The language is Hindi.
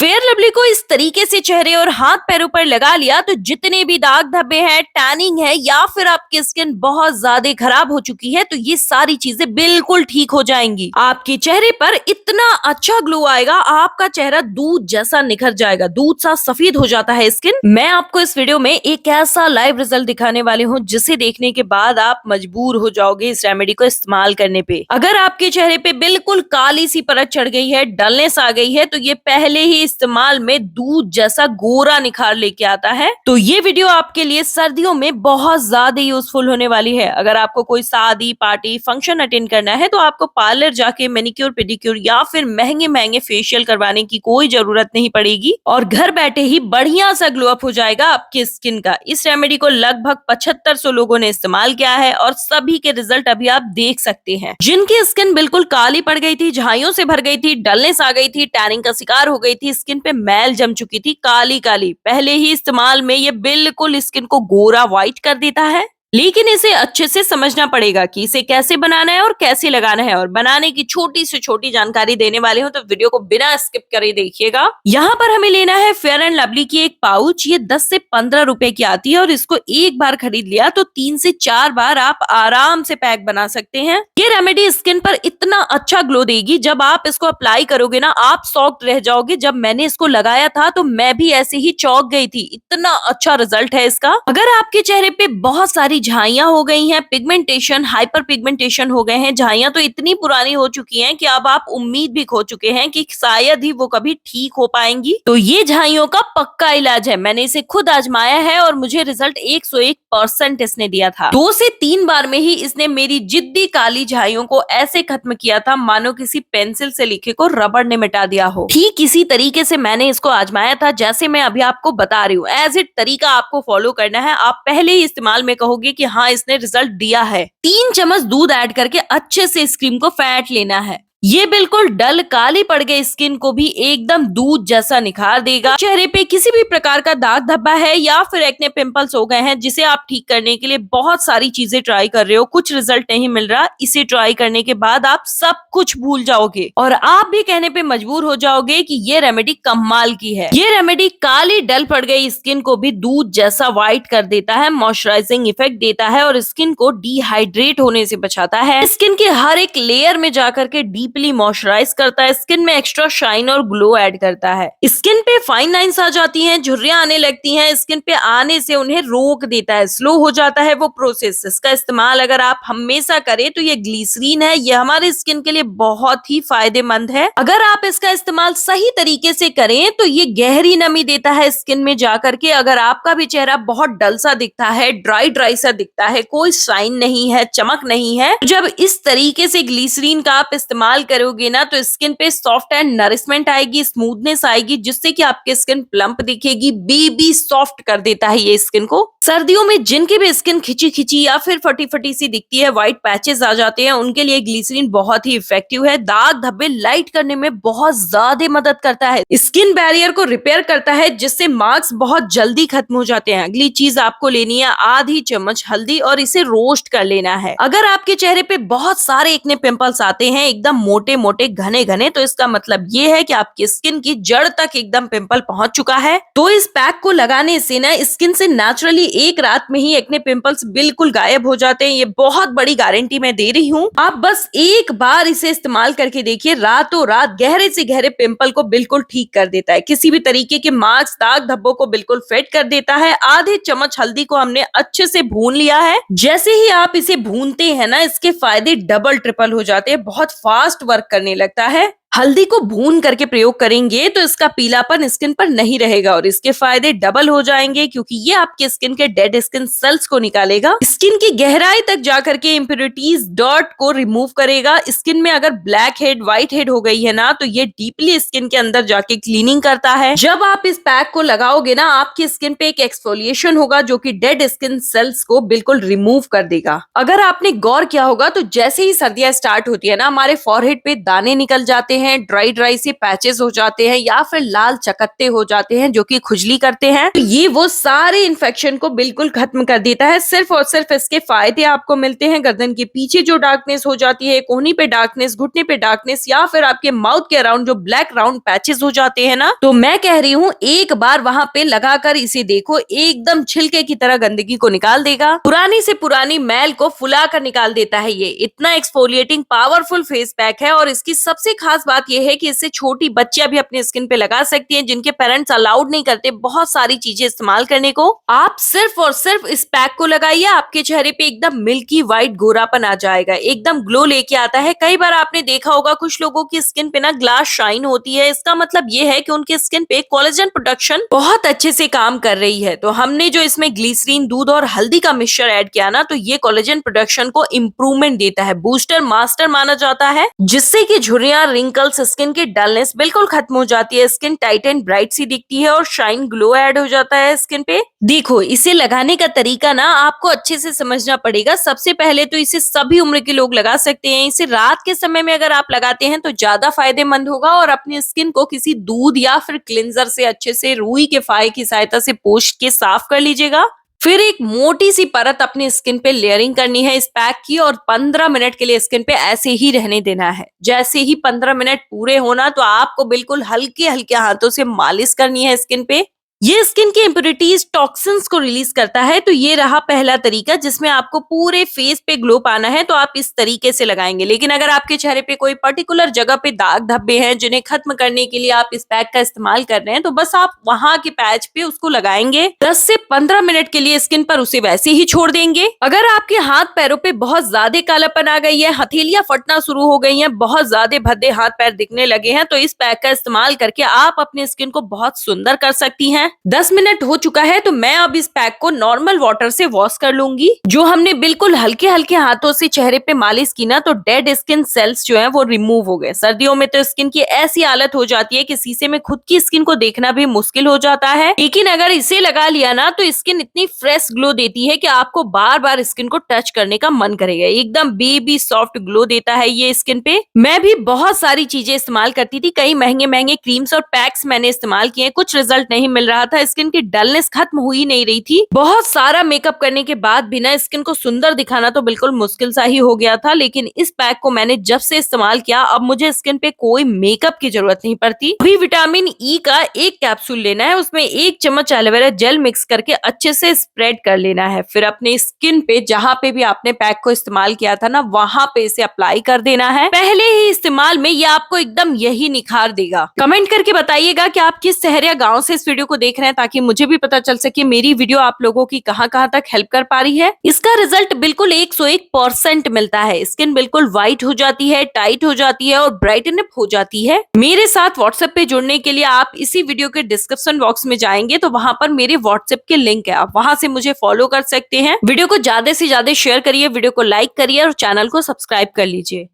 फेयर लवली को इस तरीके से चेहरे और हाथ पैरों पर लगा लिया तो जितने भी दाग धब्बे हैं, टैनिंग है या फिर आपकी स्किन बहुत ज्यादा खराब हो चुकी है तो ये सारी चीजें बिल्कुल ठीक हो जाएंगी। आपके चेहरे पर इतना अच्छा ग्लो आएगा, आपका चेहरा दूध जैसा निखर जाएगा, दूध सा सफेद हो जाता है स्किन। मैं आपको इस वीडियो में एक ऐसा लाइव रिजल्ट दिखाने वाली हूँ जिसे देखने के बाद आप मजबूर हो जाओगे इस रेमेडी को इस्तेमाल करने पे। अगर आपके चेहरे पे बिल्कुल काली सी परत चढ़ गई है, डलनेस आ गई है, तो ये पहले ही इस्तेमाल में दूध जैसा गोरा निखार लेके आता है। तो ये वीडियो आपके लिए सर्दियों में बहुत ज्यादा यूजफुल होने वाली है। अगर आपको कोई शादी, पार्टी, फंक्शन अटेंड करना है तो आपको पार्लर जाके मैनिक्योर, पेडिक्योर या फिर महंगे महंगे फेशियल करवाने की कोई जरूरत नहीं पड़ेगी और घर बैठे ही बढ़िया सा ग्लो अप हो जाएगा आपकी स्किन का। इस रेमेडी को लगभग 7500 लोगों ने इस्तेमाल किया है और सभी के रिजल्ट अभी आप देख सकते हैं। जिनकी स्किन बिल्कुल काली पड़ गई थी, झाइयों से भर गई थी, डलनेस आ गई थी, टैनिंग का शिकार हो गई थी, स्किन पे मैल जम चुकी थी, काली काली, पहले ही इस्तेमाल में ये बिल्कुल स्किन को गोरा व्हाइट कर देता है। लेकिन इसे अच्छे से समझना पड़ेगा कि इसे कैसे बनाना है और कैसे लगाना है, और बनाने की छोटी से छोटी जानकारी देने वाले हूँ तो वीडियो को बिना स्किप करे देखिएगा। यहाँ पर हमें लेना है फेयर एंड लवली की एक पाउच। ये 10 से 15 रुपए की आती है और इसको एक बार खरीद लिया तो 3 से 4 बार आप आराम से पैक बना सकते हैं। ये रेमेडी स्किन पर इतना अच्छा ग्लो देगी, जब आप इसको अप्लाई करोगे ना आप शॉक्ड रह जाओगे। जब मैंने इसको लगाया था तो मैं भी ऐसे ही चौंक गई थी, इतना अच्छा रिजल्ट है इसका। अगर आपके चेहरे पे बहुत सारी झाइयां हो गई हैं, पिगमेंटेशन, हाइपर पिगमेंटेशन हो गए हैं, झाइयां तो इतनी पुरानी हो चुकी हैं कि अब आप उम्मीद भी खो चुके हैं कि शायद ही वो कभी ठीक हो पाएंगी, तो ये झाइयों का पक्का इलाज है। मैंने इसे खुद आजमाया है और मुझे रिजल्ट 101% इसने दिया था। 2 से 3 बार में ही इसने मेरी जिद्दी काली झाइयों को ऐसे खत्म किया था मानो किसी पेंसिल से लिखे को रबड़ ने मिटा दिया हो। ठीक इसी तरीके से मैंने इसको आजमाया था जैसे मैं अभी आपको बता रही हूँ। एज इट तरीका आपको फॉलो करना है। आप पहले ही इस्तेमाल में कहोगे कि हाँ इसने रिजल्ट दिया है। 3 चम्मच दूध ऐड करके अच्छे से इस क्रीम को फेंट लेना है। ये बिल्कुल डल काली पड़ गई स्किन को भी एकदम दूध जैसा निखार देगा। चेहरे पे किसी भी प्रकार का दाग धब्बा है या फिर एक्ने पिंपल्स हो गए हैं जिसे आप ठीक करने के लिए बहुत सारी चीजें ट्राई कर रहे हो, कुछ रिजल्ट नहीं मिल रहा, इसे ट्राई करने के बाद आप सब कुछ भूल जाओगे और आप भी कहने पे मजबूर हो जाओगे कि ये रेमेडी कमाल की है। ये रेमेडी काली डल पड़ गई स्किन को भी दूध जैसा व्हाइट कर देता है, मॉइस्चराइजिंग इफेक्ट देता है और स्किन को डिहाइड्रेट होने से बचाता है। स्किन के हर एक लेयर में जाकर के डीपली मॉइस्चराइज करता है, स्किन में एक्स्ट्रा शाइन और ग्लो ऐड करता है। स्किन पे फाइन लाइंस आ जाती हैं, झुर्रियां आने लगती हैं, स्किन पे आने से उन्हें रोक देता है, स्लो हो जाता है वो प्रोसेस। इसका इस्तेमाल अगर आप हमेशा करें तो ये ग्लिसरीन है, ये हमारे स्किन के लिए बहुत ही फायदेमंद है। अगर आप इसका इस्तेमाल सही तरीके से करें तो ये गहरी नमी देता है स्किन में जाकर के। अगर आपका भी चेहरा बहुत डल सा दिखता है, ड्राई ड्राई सा दिखता है, कोई शाइन नहीं है, चमक नहीं है, जब इस तरीके से ग्लिसरीन का आप इस्तेमाल करोगे ना तो स्किन पे सॉफ्ट एंड नरिशमेंट आएगी, स्मूथनेस आएगी, जिससे कि आपकी स्किन प्लम्प दिखेगी, बेबी सॉफ्ट कर देता है ये स्किन को। सर्दियों में जिनकी भी स्किन खिंची खिंची या फिर फटी फटी सी दिखती है, व्हाइट पैचेस आ जाते हैं, उनके लिए ग्लिसरीन बहुत ही इफेक्टिव है। दाग धब्बे लाइट करने में बहुत ज्यादा मदद करता है, स्किन बैरियर को रिपेयर करता है, जिससे मार्क्स बहुत जल्दी खत्म हो जाते हैं। अगली चीज आपको लेनी है आधी चम्मच हल्दी और इसे रोस्ट कर लेना है। अगर आपके चेहरे पे बहुत सारे एक्ने पिंपल्स आते हैं एकदम मोटे मोटे घने घने, तो इसका मतलब ये है कि आपकी स्किन की जड़ तक एकदम पिंपल पहुंच चुका है। तो इस पैक को लगाने से ना स्किन से नेचुरली एक रात में ही एक्ने पिंपल्स बिल्कुल गायब हो जाते हैं। ये बहुत बड़ी गारंटी मैं दे रही हूँ। आप बस एक बार इसे इस्तेमाल करके देखिए, रातों रात गहरे से गहरे पिंपल को बिल्कुल ठीक कर देता है, किसी भी तरीके के मार्क्स, दाग धब्बों को बिल्कुल फेड कर देता है। आधे चम्मच हल्दी को हमने अच्छे से भून लिया है। जैसे ही आप इसे भूनते हैं ना इसके फायदे डबल ट्रिपल हो जाते हैं, बहुत फास्ट वर्क करने लगता है। हल्दी को भून करके प्रयोग करेंगे तो इसका पीलापन स्किन पर नहीं रहेगा और इसके फायदे डबल हो जाएंगे, क्योंकि ये आपके स्किन के डेड स्किन सेल्स को निकालेगा, स्किन की गहराई तक जाकर के इम्प्योरिटीज, डॉट को रिमूव करेगा। स्किन में अगर ब्लैक हेड, व्हाइट हेड हो गई है ना तो ये डीपली स्किन के अंदर जाके क्लीनिंग करता है। जब आप इस पैक को लगाओगे ना आपकी स्किन पे एक एक्सफोलिएशन होगा जो कि डेड स्किन सेल्स को बिल्कुल रिमूव कर देगा। अगर आपने गौर किया होगा तो जैसे ही सर्दियां स्टार्ट होती है ना हमारे फॉरहेड पे दाने निकल जाते हैं, हैं, ड्राई ड्राई से पैचेस हो जाते हैं या फिर लाल चकत्ते हो जाते हैं जो कि खुजली करते हैं, तो ये वो सारे इन्फेक्शन को बिल्कुल खत्म कर देता है। सिर्फ और सिर्फ इसके फायदे आपको मिलते हैं। गर्दन के पीछे जो डार्कनेस हो जाती है, कोहनी पे डार्कनेस, घुटने पे डार्कनेस या फिर आपके माउथ के अराउंड जो ब्लैक राउंड पैचेस हो जाते हैं ना, तो मैं कह रही हूँ एक बार वहां पे लगाकर इसे देखो, एकदम छिलके की तरह गंदगी को निकाल देगा। पुरानी से पुरानी मैल को फुला कर निकाल देता है। ये इतना एक्सफोलिएटिंग पावरफुल फेस पैक है और इसकी सबसे खास बात यह है कि इससे छोटी बच्चियां भी अपने स्किन पे लगा सकती हैं, जिनके पेरेंट्स अलाउड नहीं करते बहुत सारी चीजें इस्तेमाल करने को। आप सिर्फ और सिर्फ इस पैक को लगाइए, आपके चेहरे पे एकदम मिल्की व्हाइट गोरापन आ जाएगा, एकदम ग्लो लेके आता है। कई बार आपने देखा होगा कुछ लोगों की स्किन पे ना ग्लास शाइन होती है, इसका मतलब ये है कि उनके स्किन पे कोलेजन प्रोडक्शन बहुत अच्छे से काम कर रही है। तो हमने जो इसमें ग्लिसरीन, दूध और हल्दी का मिक्सचर ऐड किया ना, तो ये कोलेजन प्रोडक्शन को इम्प्रूवमेंट देता है, बूस्टर मास्टर माना जाता है, जिससे कि झुर्रियां, रिंकल्स, स्किन की डलनेस बिल्कुल खत्म हो जाती है। स्किन टाइट एंड ब्राइट सी दिखती है और शाइन ग्लो ऐड हो जाता है स्किन पे। देखो, इसे लगाने का तरीका ना आपको अच्छे से समझना पड़ेगा। सबसे पहले तो इसे सभी उम्र के लोग लगा सकते हैं। इसे रात के समय में अगर आप लगाते हैं तो ज्यादा फायदेमंद होगा और अपनी स्किन को किसी दूध या फिर क्लिंजर से अच्छे से रुई के फाये की सहायता से पोंछ के साफ कर लीजिएगा। फिर एक मोटी सी परत अपनी स्किन पे लेयरिंग करनी है इस पैक की और 15 मिनट के लिए स्किन पे ऐसे ही रहने देना है। जैसे ही 15 मिनट पूरे होना तो आपको बिल्कुल हल्के हल्के हाथों से मालिश करनी है स्किन पे। ये स्किन की इम्प्योरिटीज, टॉक्सिन्स को रिलीज करता है। तो ये रहा पहला तरीका जिसमें आपको पूरे फेस पे ग्लो पाना है, तो आप इस तरीके से लगाएंगे। लेकिन अगर आपके चेहरे पे कोई पर्टिकुलर जगह पे दाग धब्बे हैं जिन्हें खत्म करने के लिए आप इस पैक का इस्तेमाल कर रहे हैं, तो बस आप वहां के पैच पे उसको लगाएंगे। 10 से 15 मिनट के लिए स्किन पर उसे वैसे ही छोड़ देंगे। अगर आपके हाथ पैरों पे बहुत ज्यादा कालापन आ गई है, हथेलियां फटना शुरू हो गई हैं, बहुत ज्यादा भद्दे हाथ पैर दिखने लगे हैं, तो इस पैक का इस्तेमाल करके आप अपनी स्किन को बहुत सुंदर कर सकती हैं। 10 मिनट हो चुका है तो मैं अब इस पैक को नॉर्मल वाटर से वॉश कर लूंगी। जो हमने बिल्कुल हल्के हल्के हाथों से चेहरे पे मालिश की ना, तो डेड स्किन सेल्स जो हैं वो रिमूव हो गए। सर्दियों में तो स्किन की ऐसी हालत हो जाती है कि शीशे में खुद की स्किन को देखना भी मुश्किल हो जाता है। लेकिन अगर इसे लगा लिया ना तो स्किन इतनी फ्रेश ग्लो देती है कि आपको बार बार स्किन को टच करने का मन करेगा। एकदम बेबी सॉफ्ट ग्लो देता है ये स्किन पे। मैं भी बहुत सारी चीजें इस्तेमाल करती थी, कई महंगे महंगे क्रीम्स और पैक्स मैंने इस्तेमाल किए, कुछ रिजल्ट नहीं मिल रहा था, स्किन की डलनेस खत्म हुई नहीं रही थी। बहुत सारा मेकअप करने के बाद भी ना स्किन को सुंदर दिखाना तो बिल्कुल मुश्किल सा ही हो गया था। लेकिन इस पैक को मैंने जब से इस्तेमाल किया, अब मुझे स्किन पे कोई मेकअप की जरूरत नहीं पड़ती। अभी विटामिन ई का एक कैप्सूल लेना है, उसमें 1 चम्मच एलोवेरा जेल मिक्स करके अच्छे से स्प्रेड कर लेना है। फिर अपने स्किन पे जहाँ पे भी आपने पैक को इस्तेमाल किया था ना, वहां पे इसे अप्लाई कर देना है। पहले ही इस्तेमाल में ये आपको एकदम यही निखार देगा। कमेंट करके बताइएगा कि आप किस शहर या गाँव से इस वीडियो को देख रहे हैं, ताकि मुझे भी पता चल सके मेरी वीडियो आप लोगों की कहां कहां तक हेल्प कर पा रही है। इसका रिजल्ट बिल्कुल 101% मिलता है। स्किन बिल्कुल व्हाइट हो जाती है, टाइट हो जाती है और ब्राइटन अप हो जाती है। मेरे साथ व्हाट्सएप पे जुड़ने के लिए आप इसी वीडियो के डिस्क्रिप्शन बॉक्स में जाएंगे तो वहां पर मेरे व्हाट्सएप के लिंक है, आप वहां से मुझे फॉलो कर सकते हैं। वीडियो को ज्यादा से ज्यादा शेयर करिए, वीडियो को लाइक करिए और चैनल को सब्सक्राइब कर लीजिए।